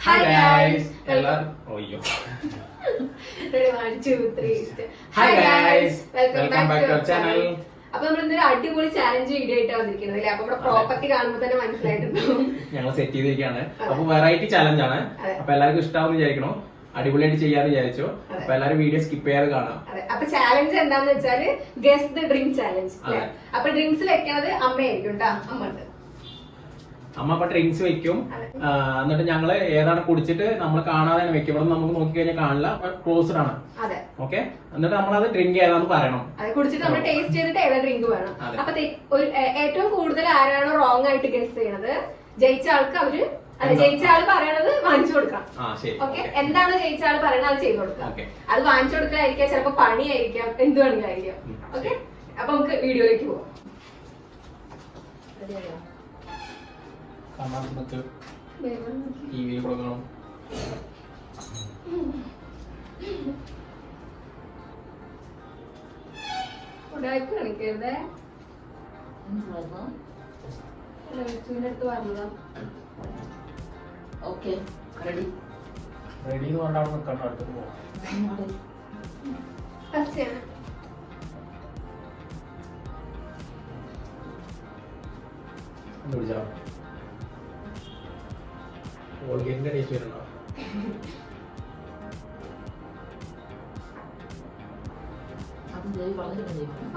Hi guys. Oyo. Ready, 1, 2, 3. Hi guys. Welcome back to our channel. അപ്പൊ നമ്മൾ ഇന്നൊരു അടിപൊളി ചാലഞ്ച് വീഡിയോ ആയിട്ടാണ് വന്നിരിക്കുന്നത് അല്ലേ? അപ്പൊ നമ്മുടെ പ്രോപ്പർട്ടി കാണുമ്പോൾ തന്നെ മനസ്സിലായിട്ടുണ്ടാവും ഞങ്ങൾ സെറ്റ് ചെയ്തിരിക്കുകയാണ്. അപ്പൊ വെറൈറ്റി ചാലഞ്ച് ആണ്. അപ്പൊ എല്ലാവർക്കും ഇഷ്ടാവും വിചാരിക്കണോ? അടിപൊളിയായിട്ട് ചെയ്യാന്ന് വിചാരിച്ചു. അപ്പൊ എല്ലാവരും വീഡിയോ സ്കിപ്പ് ചെയ്യാതെ കാണാം. അപ്പൊ ചാലഞ്ച് എന്താണെന്ന് വെച്ചാല് ഗസ് ദ ഡ്രിങ്ക് ചാലഞ്ച്. അപ്പൊ ഡ്രിങ്ക്സ് വെക്കണത് അമ്മയായിരിക്കും കേട്ടോ. അമ്മ അപ്പൊ ഡ്രിങ്ക്സ് വെക്കും. എന്നിട്ട് ഞങ്ങള് ഏതാണ് കുടിച്ചിട്ട് നമ്മൾ കാണാതെ വെക്കും. ഇവിടെ നമുക്ക് നോക്കി കഴിഞ്ഞാൽ കാണില്ല, ക്ലോസ്ഡ് ആണ്. ഓക്കെ, എന്നിട്ട് നമ്മളത് ഡ്രിങ്ക് ഏതാന്ന് പറയണം. കുടിച്ചിട്ട് നമ്മൾ ടേസ്റ്റ് ചെയ്തിട്ട് ഏതാ ഡ്രിങ്ക് വേണം. അപ്പൊ ഏറ്റവും കൂടുതൽ ആരാണോ റോങ് ആയിട്ട് ഗസ് ചെയ്യണത് ജയിച്ച ആൾക്ക് അവര് ജയിച്ച ആള് പറയണത് വാങ്ങിച്ചു കൊടുക്കാം. ഓക്കെ, എന്താണ് ജയിച്ച ആള് പറയണത് അത് ചെയ്ത് കൊടുക്കാം. അത് വാങ്ങിച്ചു കൊടുക്കലായിരിക്കാം, ചിലപ്പോ പണിയായിരിക്കാം, എന്ത് വേണമെങ്കിലായിരിക്കാം. ഓക്കെ, അപ്പൊ നമുക്ക് വീഡിയോയിലേക്ക് പോവാം. ടിവിയിൽ കൊടുക്കണം. കാണിക്കരുതേ, അടുത്ത് പറഞ്ഞതാ. ഓക്കെ, റെഡി റെഡി എന്ന് പറഞ്ഞാൽ അവിടെ നിൽക്കണം. അടുത്ത് പോവാം. വിളിച്ചാ കോൾഗേറ്റിന്റെ ടേസ്റ്റ് വരുന്നുണ്ടോ?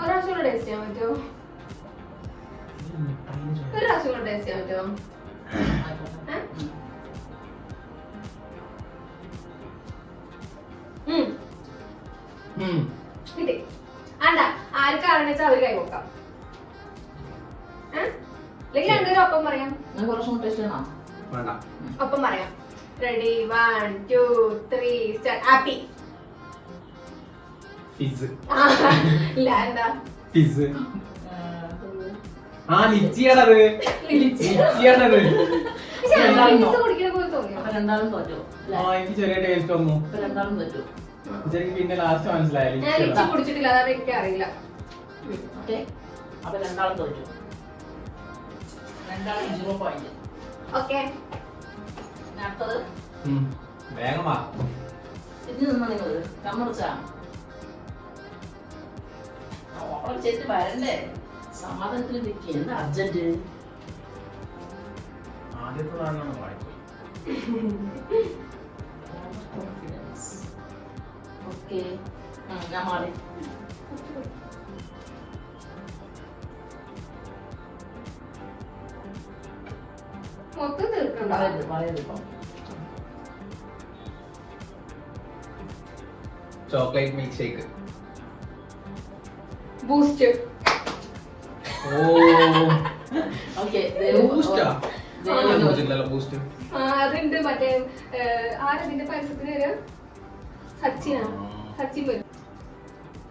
ഒരാഴ്ച ടേസ്റ്റ് ചെയ്യാൻ പറ്റുമോ? ഒരാഴ്ച ടേസ്റ്റ് ചെയ്യാൻ പറ്റുമോ? കിട്ടി. അല്ല, ആർക്കാണെന്ന് വെച്ചാൽ അവര് കൈ നോക്കാം. അല്ലെങ്കിൽ രണ്ടുപേരും ഒപ്പം പറയാം. ഒപ്പം പറയാം. Ready, 1, 2, 3 start. Appy Fizz. ഇല്ല, എന്താ ഫിസ്? ആ, ലിച്ചിയാണത്. ലിച്ചിയാണത്. കുടിക്കണ പോലെ തോന്നിയോ? എനിക്ക് ചെറിയ ടേസ്റ്റ് വന്നു. പിന്നെ ലാസ്റ്റ് മനസ്സിലായി. ഞാൻ ലിച്ചി കുടിച്ചിട്ടില്ല, അതാണ് എനിക്ക് അറിയില്ല. അപ്പൊ രണ്ടാളും തോറ്റു. രണ്ടാളും 0 പോയിന്റ്. ഓക്കെ, അടുത്തത് വേഗം വാ. ഇത് നിന്നാ നിങ്ങള് കമ്മറിച്ചാ ഓളം ചെയ്തിട്ട് വരണ്ടേ? സമാധാനത്തിൽ നിൽക്കുക. എന്താ അർജന്റ്? ആദ്യത്തെ താഴാണ് വായിപ്പോയി. ഓക്കെ, ഞാൻ മാറി. മൊത്തം തീർക്കണ്ട. Chocolate milkshake. ബൂസ്റ്റ്. അതുണ്ട്. മറ്റേ ആരതിന്റെ പരസ്യത്തിന് വരും? സച്ചിനാ? സച്ചിൻ വരും.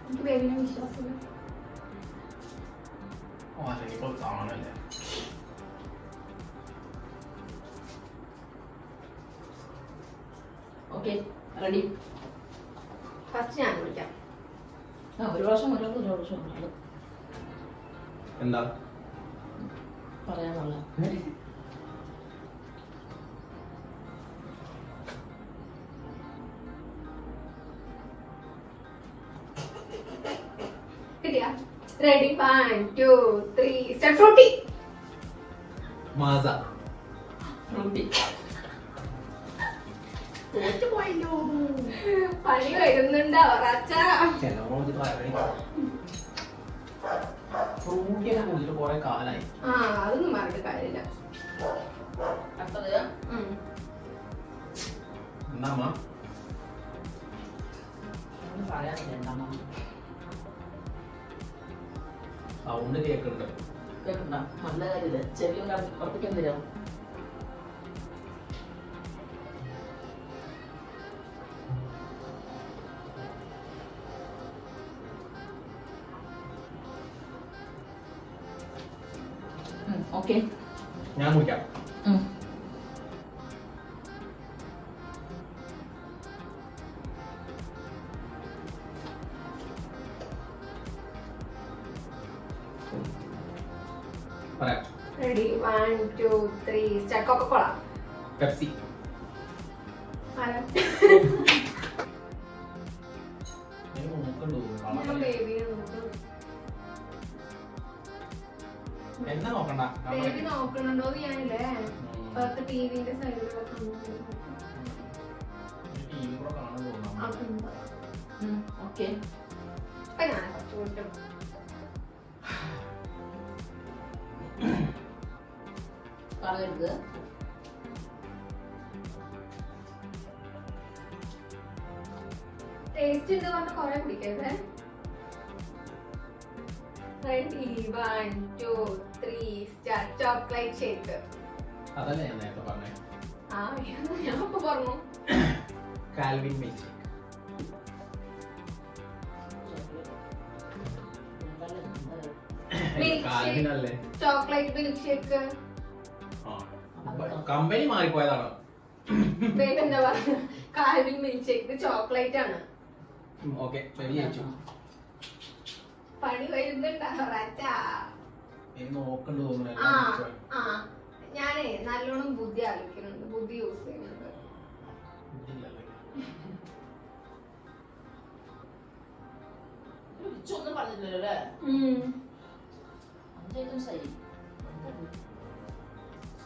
എനിക്ക് വേഗം വിശ്വാസമില്ല. Okay, ready. ഫസ്റ്റ് ഞാൻ വിളിക്കാം. ഒരു പ്രാവശ്യം ഒരു പ്രാവശ്യം എന്താ പറയാനുള്ള കിട്ടിയാ? Ready, 1, 2, 3 start. ഫ്രൂട്ടി. മാസ. ഫ്രൂട്ടി. പണി വരുന്നുണ്ടോ? ഫ്രൂട്ടിയൊക്കെ കുടിച്ചിട്ട് കുറെ കാലായി. അതൊന്നും പറഞ്ഞിട്ട് കാര്യമില്ല. അടുത്തത് എന്താ പറയാനില്ല. എന്താ സൗണ്ട് കേക്കുന്നുണ്ട്. കേൾക്കണ്ട? നല്ല കാര്യമില്ല. ചെവി ഉറപ്പിക്കാൻ തരാം. ഓക്കെ, ഞാൻ കുടിക്കാം. Ready, 1, 2, 3 start. Coca-Cola. Pepsi. ആരാ? ഞാൻ ബേബിയെ നോക്കുന്നു. എന്നെ നോക്കണ്ട. ബേബി നോക്കണുണ്ടോ ഞാനില്ലേ പുറത്ത് ടിവിന്റെ സൈഡിലൊക്കെ ഓക്കെ ഇപ്പൊ ഞാൻ കുറച്ച് കൂട്ടും. പറയരുത്. ടേസ്റ്റ് ഉണ്ട് പറഞ്ഞ കൊറേ കുടിക്കരുത്. Ready, 1, 2, 3, start. Chocolate shake. അതല്ലേ ഞാൻ നേരത്തെ പറഞ്ഞേ. ആ ഞാൻ ഇപ്പൊ പറഞ്ഞു. കാൽവിൻ മിൽക്ക് കാൽവിൻ അല്ലേ? Chocolate milkshake. കമ്പനി മാറിപ്പോയതാണ്. ബേബി എന്താ പറയുക? കാൽവിൻ മിൽക്ക് ഷേക്ക് ചോക്ലേറ്റ് ആണ്. ഓക്കെ ജയിച്ചു. പണി വരുന്നുണ്ടാ നോക്കണ്ടു തോന്നുന്നു. ഞാനേ നല്ലോണം ബുദ്ധി ആലോചിക്കുന്നുണ്ട്, ബുദ്ധി യൂസ് ചെയ്യുന്നുണ്ട്. ഒന്നും പറഞ്ഞില്ലല്ലോ.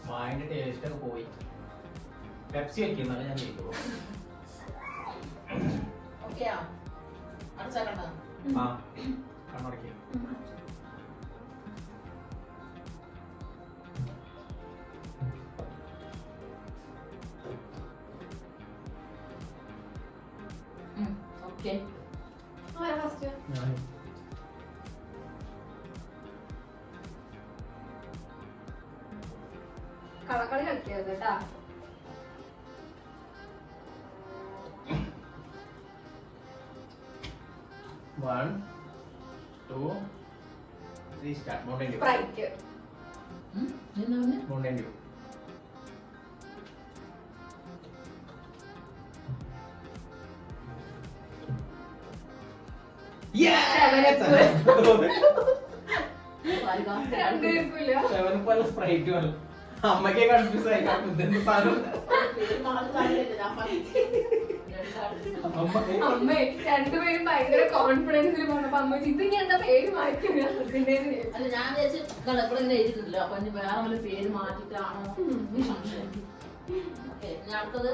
വായന്റെ ടേസ്റ്റ് ഒക്കെ പോയി. പെപ്സി വെക്കുന്നതാണ് ഞാൻ ജയിക്കുള്ളൂ. ഓക്കെയാ അടച്ചാക്കണ്ട. ആ കണ്ണടക്കി. ഓക്കെ ഫസ്റ്റ് കളക്കളി കളിക്കരുത് കേട്ടാ. One, two, three, start. Mountain Dew. Sprite. Mountain Dew. Yes! രണ്ടുപേർക്കുമില്ല. സ്പ്രൈറ്റ് പോലെ അമ്മക്കെ കൺഫ്യൂസ് ആയി. ഇതെന്ത് സാധനം? അമ്മേ രണ്ടുപേരും ഭയങ്കര കോൺഫിഡൻസിൽ പറഞ്ഞപ്പോ അമ്മ ഇത് ഞാൻ എന്താ പേര് മാറ്റി അല്ല ഞാൻ വിചാരിച്ചിങ്ങനെ എഴുതിയിട്ടുണ്ടല്ലോ. അപ്പൊ ഇനി വേറെ വല്ല പേര് മാറ്റിട്ടാണോ സംശയം. ഓക്കെ ഞാൻ അടുത്തത്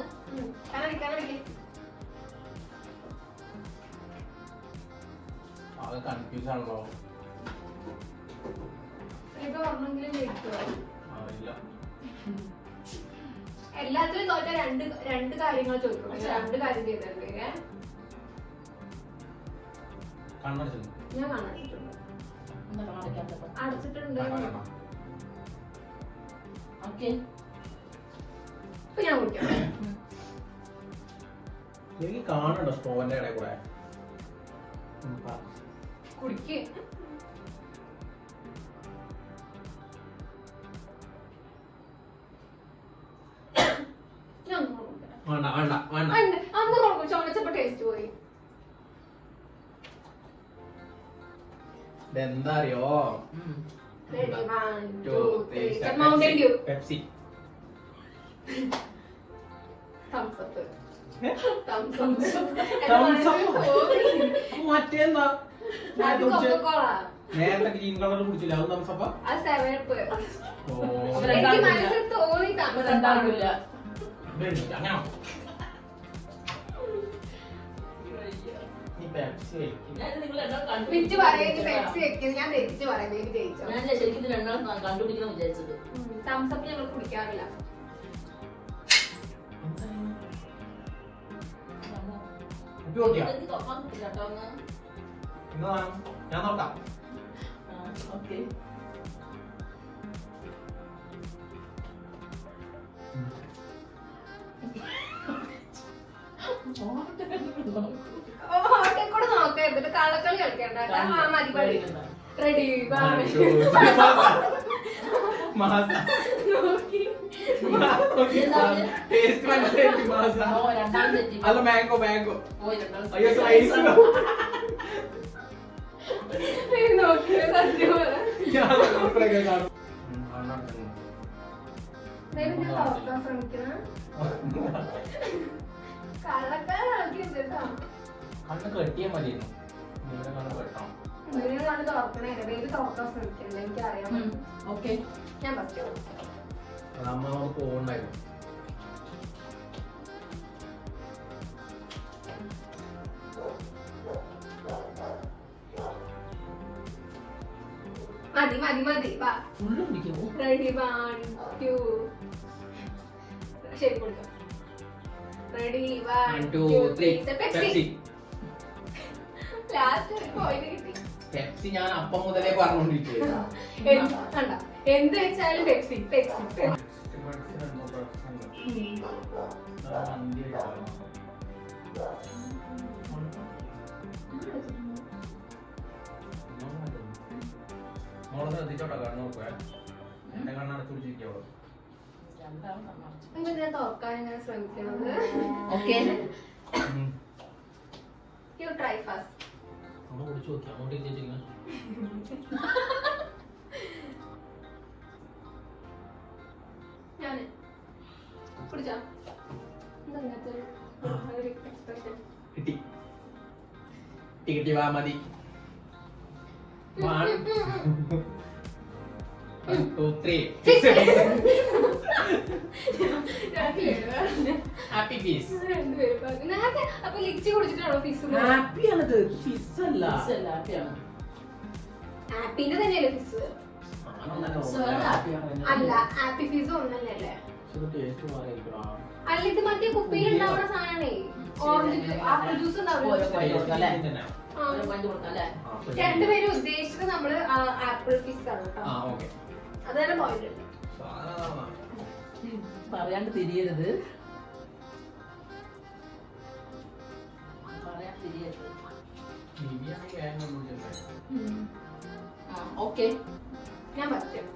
അത് കൺഫ്യൂസ് ആണല്ലോ. ഇപ്പൊ പറഞ്ഞെങ്കിലും ജയിക്കുമോ? അറിയില്ല. എല്ലാത്തിലും തോറ്റ രണ്ട് കാര്യങ്ങൾ ചോദിക്കും. പക്ഷെ രണ്ട് കാര്യം ചെയ്തേ. കണ്ണടച്ചു. ഞാൻ കണ്ടിട്ടുണ്ട്. അടച്ചിട്ടുണ്ട്. ഓക്കെ ഇപ്പൊ ഞാൻ കുടിക്കാം. എനിക്ക് കാണണ്ടോ സ്ട്രോന്റെ ഇടയിൽ കൂടെ? കുടിക്ക്. വേണ്ട വേണ്ട വേണ്ട. അന്ന് കൊടുക്കും. ചുമച്ചപ്പോ ടേസ്റ്റ് പോയി. ഇതെന്താ അറിയോ? Ready, 1, 2, 3, start. Mountain Dew. Pepsi. Thumbs up. Thumbs Thumbs up. മറ്റേന്താ? അത് Coca-Cola. നേരത്തെ ഗ്രീൻ കളർ കുടിച്ചില്ല. അത് തംസപ്പാ? അത് 7up. ഓ എനിക്ക് മനസ്സിൽ തോന്നി thumbs up ആവില്ല. അങ്ങനെ വിറ്റ് പറയുന്നത് പെപ്സി വെക്കുന്നത് ഞാൻ തെറ്റിച്ച് പറയുന്നത് എനിക്ക് ജയിച്ചോ. ഞാൻ ശരിക്കും രണ്ടാളും കണ്ടുപിടിക്കണം വിചാരിച്ചത്. തംസ് അപ്പ് ഞങ്ങൾ കുടിക്കാറില്ല. ഞാൻ നോക്കാം. ഓക്കെ കൂടെ നോക്കരുത്. കള്ളക്കളി കളിക്കണ്ട. മതി പടി. റെഡി അല്ല മാംഗോ മാംഗോ. അയ്യോ നോക്കിയ സത്യം കണ്ണ് കെട്ടിയാൽ മതിയായിരുന്നു. ഇങ്ങനെ കണ്ണ് കെട്ടണം. എനിക്കറിയാം. ഓക്കെ ഞാൻ ഫസ്റ്റ് അമ്മ നമുക്ക് പോകണ്ടായിരുന്നു. മതി വാ. ഫുള്ള് പിടിക്കുമോ? റെഡി 1 2 ശരി കൊടുക്കാം. Ready 1 2 3 Pepsi. ലാസ്റ്റ് ഒരു പോയിന്റ് കിട്ടി. പെപ്സി ഞാൻ അപ്പം മുതലേ പറഞ്ഞോണ്ടിരിക്കുകയാണ്. കണ്ട എന്ത് വെച്ചാലും പെപ്സി. മോളെ ശ്രദ്ധിച്ചോട്ടോ കണ്ണു നോക്കുക. എന്റെ കണ്ണടച്ചു പിടിച്ചിരിക്കോളൂ. ഞാൻ തുറക്കാൻ ഇങ്ങനെ ശ്രമിക്കണത്. Okay you try first. അമ്മ കുടിച്ചു നോക്കി. അങ്ങോട്ട് ചേച്ചിങ്ങനെ ഞാൻ കുടിച്ചോ. എന്താ ഒരു എക്സ്പ്രഷൻ കിട്ടി. കിട്ടി വാ മതി. 1 2 3 ഹാപ്പി പീസ്. അപ്പൊ ലിച്ചി കുടിച്ചിട്ടാണോ ഫിസ്? ഹാപ്പി ആണത്. ഫിസ് അല്ല. ഹാപ്പിയാണ്. ആപ്പിന്റെ തന്നെയല്ലേ ഫിസ്? അല്ല ആപ്പി ഫിസ് ഒന്നല്ലേ? അല്ല ഇത് മറ്റേ കുപ്പിയിൽ ഉണ്ടാവുന്ന സാധനേ. ഓറഞ്ച് ആപ്പിൾ ജ്യൂസ് ഉണ്ടാവില്ല. രണ്ടുപേരും ഉദ്ദേശിച്ചത് നമ്മള് ആപ്പിൾ ഫിസ് ആണ് കേട്ടോ. അതാണ് പോയിന്റ്. പറയാണ്ട് തിരിയരുത്. ഓക്കെ ഞാൻ പറ്റും.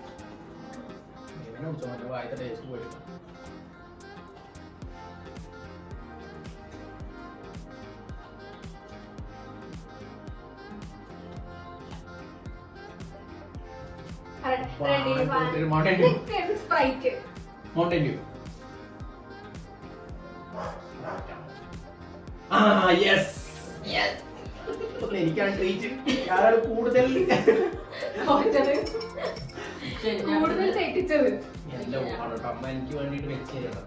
സ്പ്രൈറ്റ്. Mountain Dew. എനിക്കാണ് ട്രീറ്റ്. ഞാനാണ് കൂടുതൽ കൂടുതൽ തെറ്റിച്ചത്. എന്റെ അമ്മ എനിക്ക് വേണ്ടിട്ട് വെച്ച് തരണം.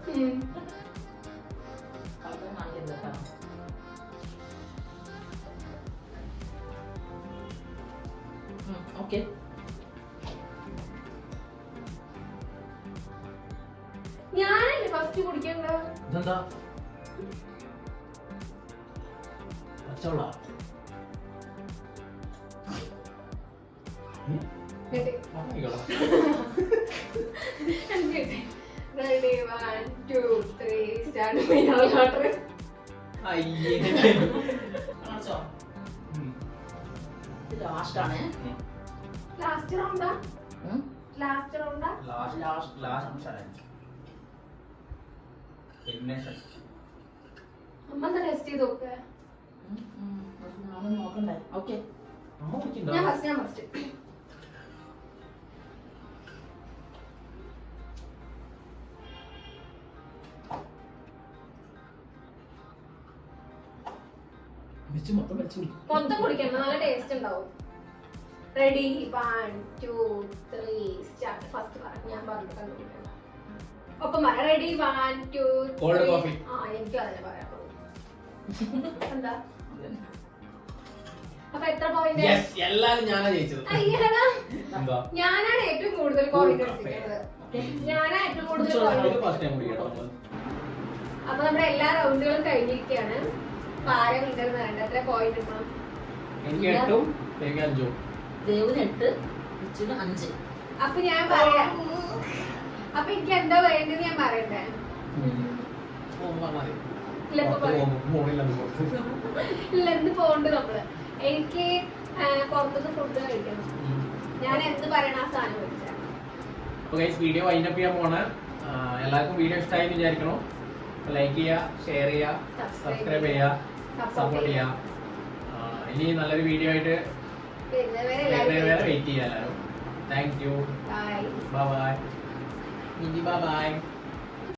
ഓക്കെ ഞാനല്ലേ ഫസ്റ്റ് കുടിക്കണ്ട. ഇതെന്താ പച്ചവെള്ള? Ready 1 2 3 start. Mineral water. അയ്യേ ലാസ്റ്റ് ആണ്. ലാസ്റ്റ് റൗണ്ടാ? ലാസ്റ്റ് റൗണ്ടാ? Last challenge. അമ്മ ടെസ്റ്റ് ചെയ്ത് നോക്ക്. നോക്കണ്ടേ? ഓക്കെ ഞാൻ ഫസ്റ്റ്. മൊത്തം കുടിക്കണം, നല്ല ടേസ്റ്റ് ഉണ്ടാവും. Ready 1 2 3 start. ഫസ്റ്റ് പറ. ഞാൻ പറഞ്ഞു കണ്ടുപിടിക്കണം. ഒപ്പം പറ. റെഡി 1 2 3. എനിക്ക് അതന്നെ പറയാനുള്ളൂ. എന്താ അപ്പൊ എത്ര പോയിന്റ്? എല്ലാരും ഞാനാ ജയിച്ചത്. അയ്യടാ, ഞാനാണ് ഏറ്റവും കൂടുതൽ പോയിന്റ് എടുത്തിട്ടുള്ളത്. ഞാനാണ് ഏറ്റവും കൂടുതൽ പോയിന്റ്. അപ്പൊ നമ്മുടെ എല്ലാ റൗണ്ടുകളും കഴിഞ്ഞിരിക്കുകയാണ്. പാര വിന്നർ വേണ്ട. എത്ര പോയിന്റ് കിട്ടണം? എനിക്ക് 8ഉം എനിക്ക് 5ഉം. ദേവിന് 8, ഇച്ചിന് 5. അപ്പൊ ഞാൻ പറയാം. അപ്പൊ എനിക്ക് എന്താ വേണ്ടത് ഞാൻ പറയണ്ടേ? ഇല്ല, എന്ത് പോണ്ട് നമ്മള്. എനിക്ക് പുറത്തുനിന്ന് ഫുഡ് കഴിക്കണം. ഞാൻ എന്ത് പറയണ ആ സാധനം കഴിച്ചാൽ. വീഡിയോ വൈൻഡപ്പ് ചെയ്യാൻ പോണ്. എല്ലാവർക്കും വീഡിയോ ഇഷ്ടമായി വിചാരിക്കണം. ലൈക്ക് ചെയ്യുക, ഷെയർ ചെയ്യുക, സബ്സ്ക്രൈബ് ചെയ്യുക, സപ്പോർട്ട് ചെയ്യുക. ഇനി നല്ലൊരു വീഡിയോ ആയിട്ട് വെയിറ്റ് ചെയ്യാം എല്ലാവരും. Thank you. Bye bye.